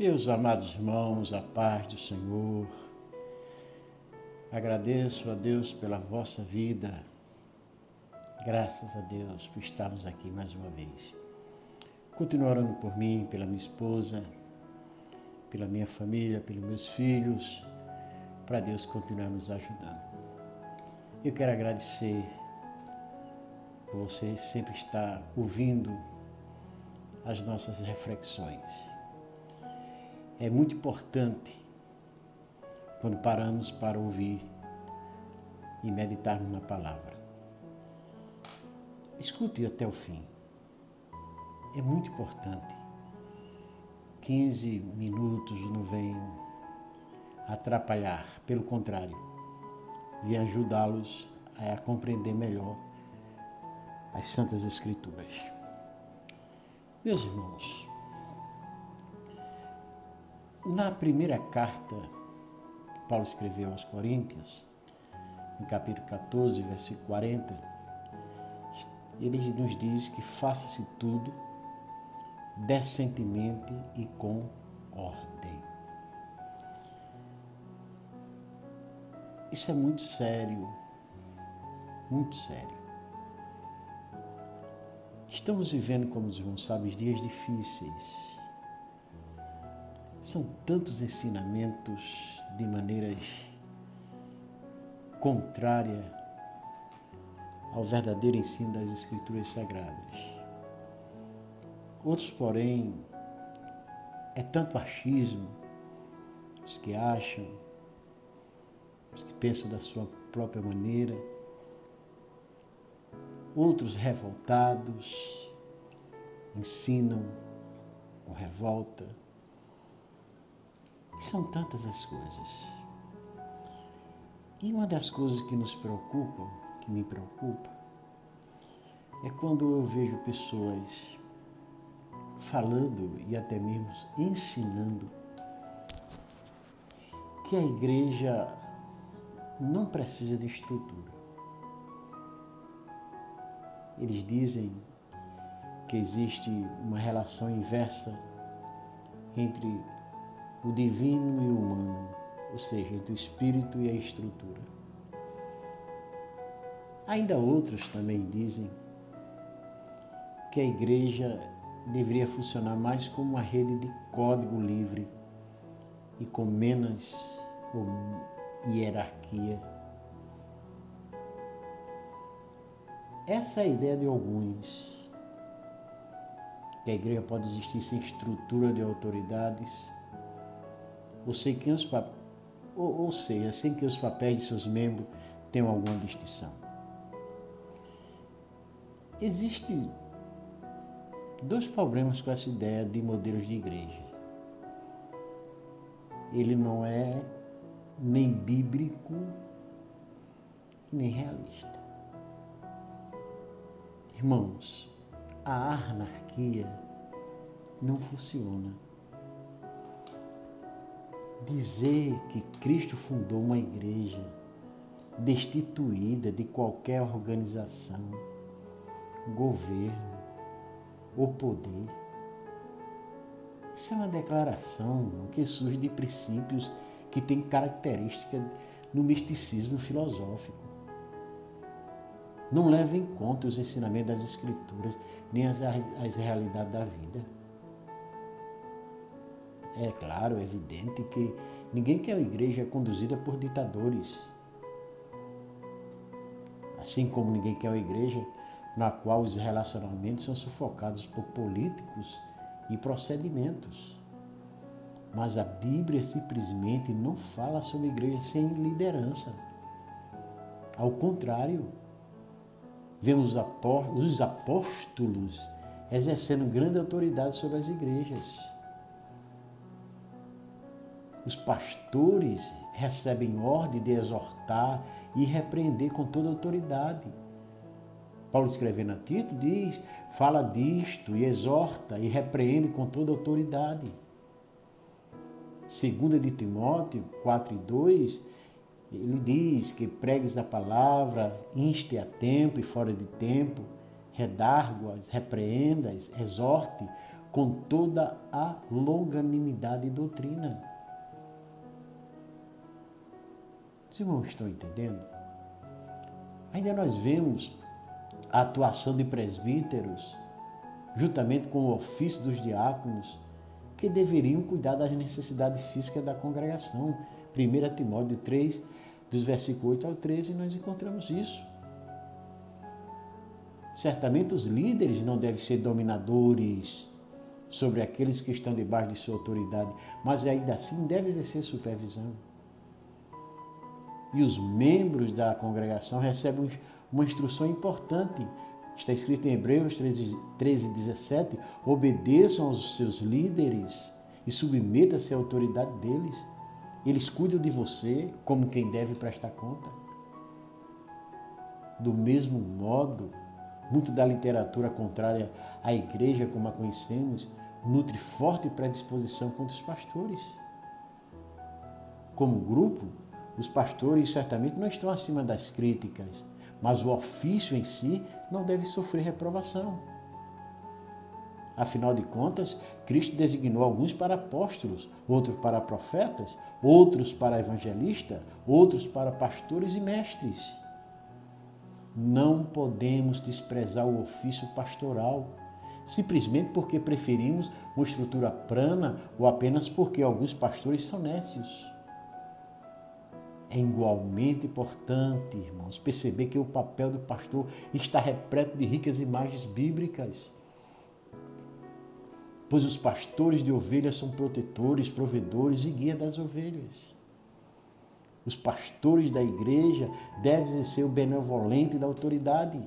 Meus amados irmãos, a paz do Senhor, agradeço a Deus pela vossa vida, graças a Deus por estarmos aqui mais uma vez. Continue orando por mim, pela minha esposa, pela minha família, pelos meus filhos, para Deus continuar nos ajudando. Eu quero agradecer por você sempre estar ouvindo as nossas reflexões. É muito importante quando paramos para ouvir e meditarmos na palavra. Escute até o fim. É muito importante. 15 minutos não vem atrapalhar, pelo contrário, vem ajudá-los a compreender melhor as Santas Escrituras. Meus irmãos, na primeira carta que Paulo escreveu aos Coríntios, no capítulo 14, versículo 40, ele nos diz que faça-se tudo decentemente e com ordem. Isso é muito sério, muito sério. Estamos vivendo, como os irmãos sabem, dias difíceis. São tantos ensinamentos de maneiras contrárias ao verdadeiro ensino das Escrituras Sagradas. Outros, porém, é tanto achismo, os que acham, os que pensam da sua própria maneira, outros revoltados, ensinam com revolta. São tantas as coisas. E uma das coisas que nos preocupa, que me preocupa, é quando eu vejo pessoas falando e até mesmo ensinando que a igreja não precisa de estrutura. Eles dizem que existe uma relação inversa entre o divino e o humano, ou seja, entre o espírito e a estrutura. Ainda outros também dizem que a igreja deveria funcionar mais como uma rede de código livre e com menos hierarquia. Essa é a ideia de alguns, que a igreja pode existir sem estrutura de autoridades, ou seja, sem que os papéis de seus membros tenham alguma distinção. Existem dois problemas com essa ideia de modelos de igreja. Ele não é nem bíblico, nem realista. Irmãos, a anarquia não funciona. Dizer que Cristo fundou uma igreja destituída de qualquer organização, governo ou poder, isso é uma declaração que surge de princípios que têm característica no misticismo filosófico. Não leva em conta os ensinamentos das Escrituras, nem as realidades da vida. É claro, é evidente que ninguém quer uma igreja conduzida por ditadores. Assim como ninguém quer uma igreja na qual os relacionamentos são sufocados por políticos e procedimentos. Mas a Bíblia simplesmente não fala sobre igreja sem liderança. Ao contrário, vemos os apóstolos exercendo grande autoridade sobre as igrejas. Os pastores recebem ordem de exortar e repreender com toda autoridade. Paulo, escrevendo a Tito, fala disto e exorta e repreende com toda autoridade. 2 de Timóteo 4:2, ele diz que pregues a palavra, inste a tempo e fora de tempo, redargue-as, repreenda-as, exorte com toda a longanimidade e doutrina. Os irmãos estão entendendo? Ainda nós vemos a atuação de presbíteros, juntamente com o ofício dos diáconos, que deveriam cuidar das necessidades físicas da congregação. 1 Timóteo 3, dos versículos 8 ao 13, nós encontramos isso. Certamente os líderes não devem ser dominadores sobre aqueles que estão debaixo de sua autoridade, mas ainda assim devem exercer supervisão. E os membros da congregação recebem uma instrução importante. Está escrito em Hebreus 13:17, obedeçam aos seus líderes e submeta-se à autoridade deles. Eles cuidam de você como quem deve prestar conta. Do mesmo modo, muito da literatura contrária à igreja, como a conhecemos, nutre forte predisposição contra os pastores. Como grupo, os pastores certamente não estão acima das críticas, mas o ofício em si não deve sofrer reprovação. Afinal de contas, Cristo designou alguns para apóstolos, outros para profetas, outros para evangelistas, outros para pastores e mestres. Não podemos desprezar o ofício pastoral, simplesmente porque preferimos uma estrutura plana ou apenas porque alguns pastores são nécios. É igualmente importante, irmãos, perceber que o papel do pastor está repleto de ricas imagens bíblicas. Pois os pastores de ovelhas são protetores, provedores e guia das ovelhas. Os pastores da igreja devem ser o benevolente da autoridade.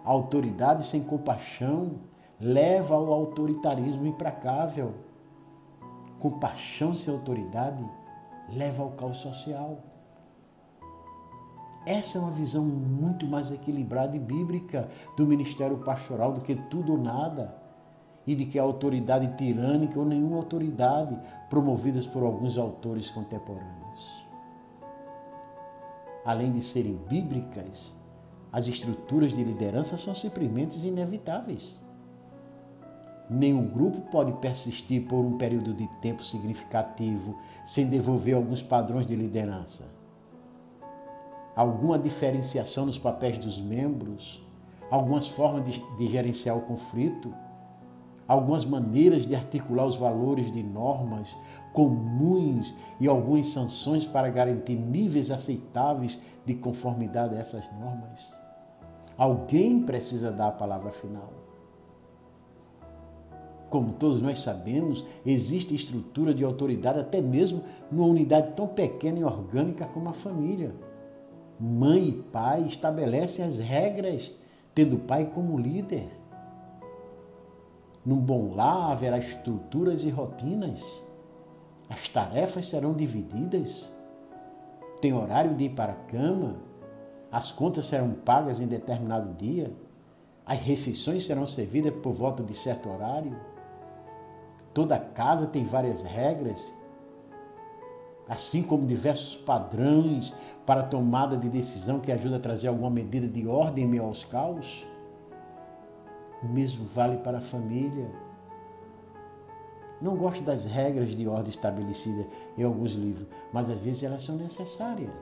A autoridade sem compaixão leva ao autoritarismo implacável. Compaixão sem autoridade leva ao caos social. Essa é uma visão muito mais equilibrada e bíblica do ministério pastoral do que tudo ou nada, e de que a autoridade tirânica ou nenhuma autoridade promovidas por alguns autores contemporâneos. Além de serem bíblicas, as estruturas de liderança são simplesmente inevitáveis. Nenhum grupo pode persistir por um período de tempo significativo sem devolver alguns padrões de liderança. Alguma diferenciação nos papéis dos membros, algumas formas de gerenciar o conflito, algumas maneiras de articular os valores de normas comuns e algumas sanções para garantir níveis aceitáveis de conformidade a essas normas. Alguém precisa dar a palavra final. Como todos nós sabemos, existe estrutura de autoridade até mesmo numa unidade tão pequena e orgânica como a família. Mãe e pai estabelecem as regras, tendo o pai como líder. Num bom lar haverá estruturas e rotinas. As tarefas serão divididas. Tem horário de ir para a cama. As contas serão pagas em determinado dia. As refeições serão servidas por volta de certo horário. Toda casa tem várias regras, assim como diversos padrões para a tomada de decisão que ajuda a trazer alguma medida de ordem em meio aos caos. O mesmo vale para a família. Não gosto das regras de ordem estabelecidas em alguns livros, mas às vezes elas são necessárias.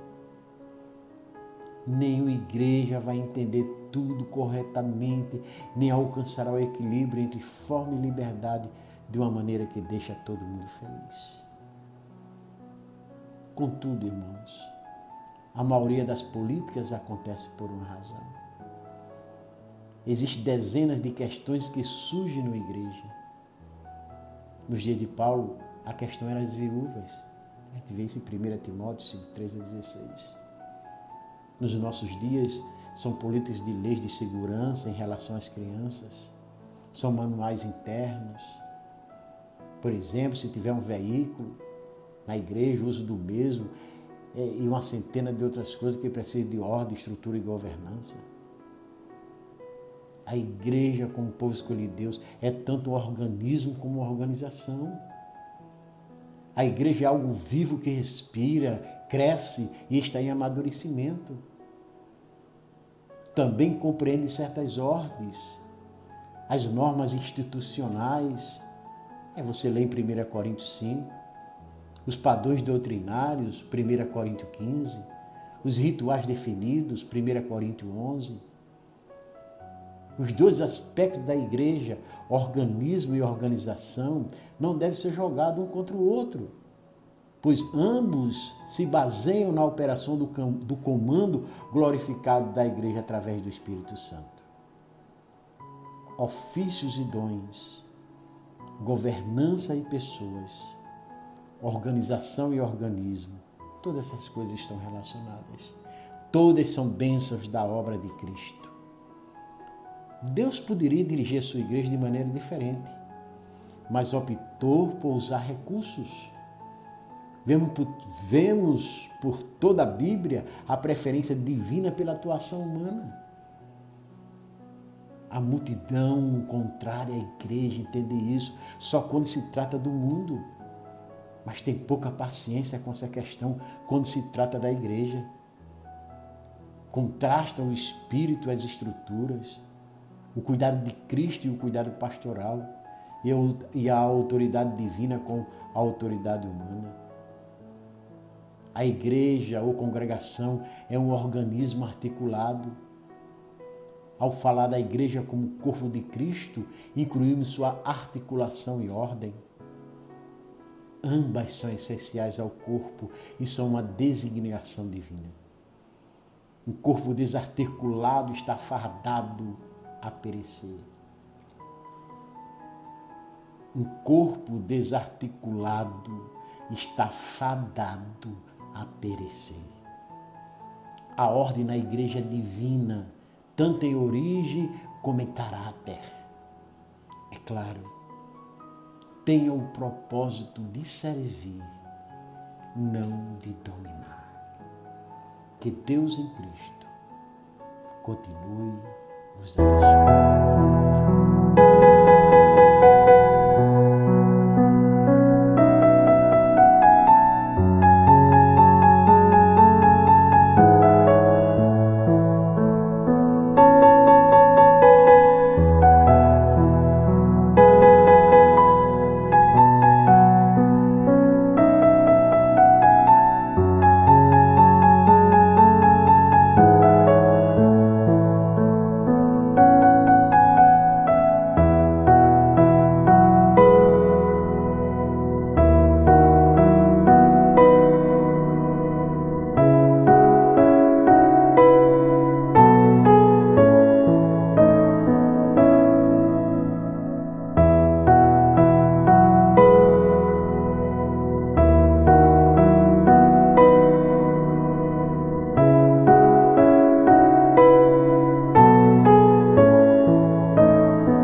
Nenhuma igreja vai entender tudo corretamente, nem alcançará o equilíbrio entre forma e liberdade de uma maneira que deixa todo mundo feliz. Contudo, irmãos, a maioria das políticas acontece por uma razão. Existem dezenas de questões que surgem na igreja. Nos dias de Paulo, a questão era as viúvas. A gente vê isso em 1 Timóteo 5, 13 a 16. Nos nossos dias, são políticas de leis de segurança em relação às crianças. São manuais internos. Por exemplo, se tiver um veículo na igreja, o uso do mesmo, e uma centena de outras coisas que precisam de ordem, estrutura e governança. A igreja, como povo escolhido de Deus, é tanto um organismo como uma organização. A igreja é algo vivo que respira, cresce e está em amadurecimento. Também compreende certas ordens. as normas institucionais, você lê em 1 Coríntios 5, os padrões doutrinários, 1 Coríntios 15, os rituais definidos, 1 Coríntios 11, os dois aspectos da igreja, organismo e organização, não devem ser jogados um contra o outro, pois ambos se baseiam na operação do comando glorificado da igreja através do Espírito Santo. Ofícios e dons, governança e pessoas, organização e organismo, todas essas coisas estão relacionadas. Todas são bênçãos da obra de Cristo. Deus poderia dirigir a sua igreja de maneira diferente, mas optou por usar recursos. Vemos por toda a Bíblia a preferência divina pela atuação humana. A multidão contrária à igreja entende isso só quando se trata do mundo, mas tem pouca paciência com essa questão quando se trata da igreja. Contrastam o espírito e as estruturas, o cuidado de Cristo e o cuidado pastoral, e a autoridade divina com a autoridade humana. A igreja ou congregação é um organismo articulado. Ao falar da igreja como corpo de Cristo, incluímos sua articulação e ordem. Ambas são essenciais ao corpo e são uma designação divina. Um corpo desarticulado está fardado a perecer. Um corpo desarticulado está fadado a perecer. A ordem na igreja é divina, tanto em origem como em caráter. É claro, tenha o propósito de servir, não de dominar. Que Deus em Cristo continue vos abençoando.